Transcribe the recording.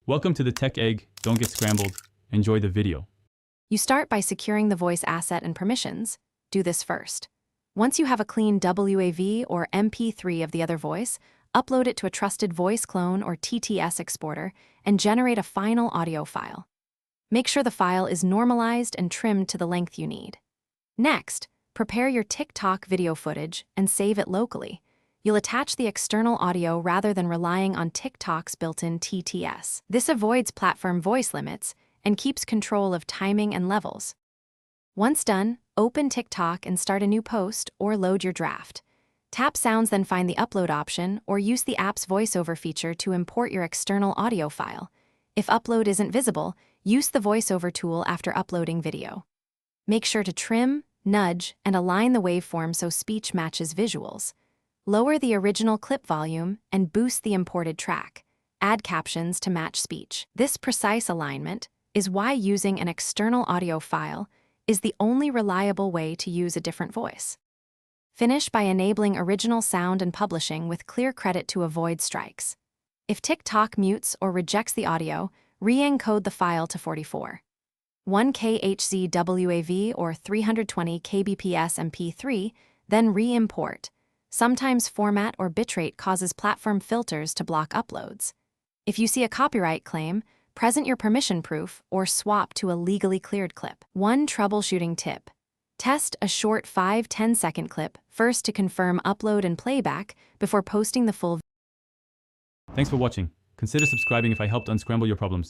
Welcome to the Tech Egg. Don't get scrambled. Enjoy the video. You start by securing the voice asset and permissions. Do this first. Once you have a clean WAV or MP3 of the other voice, upload it to a trusted voice clone or TTS exporter and generate a final audio file. Make sure the file is normalized and trimmed to the length you need. Next, prepare your TikTok video footage and save it locally. You'll attach the external audio rather than relying on TikTok's built-in TTS. This avoids platform voice limits and keeps control of timing and levels. Once done, open TikTok and start a new post or load your draft. Tap Sounds, then find the upload option or use the app's voiceover feature to import your external audio file. If upload isn't visible, use the voiceover tool after uploading video. Make sure to trim, nudge, and align the waveform so speech matches visuals. Lower the original clip volume and boost the imported track. Add captions to match speech. This precise alignment is why using an external audio file is the only reliable way to use a different voice. Finish by enabling original sound and publishing with clear credit to avoid strikes. If TikTok mutes or rejects the audio, re-encode the file to 44. 1K HZWAV or 320 kbps MP3, then re-import. Sometimes format or bitrate causes platform filters to block uploads. If you see a copyright claim, present your permission proof or swap to a legally cleared clip. One troubleshooting tip. Test a short 5-10 second clip first to confirm upload and playback before posting the full. Thanks for watching. Consider subscribing if I helped unscramble your problems.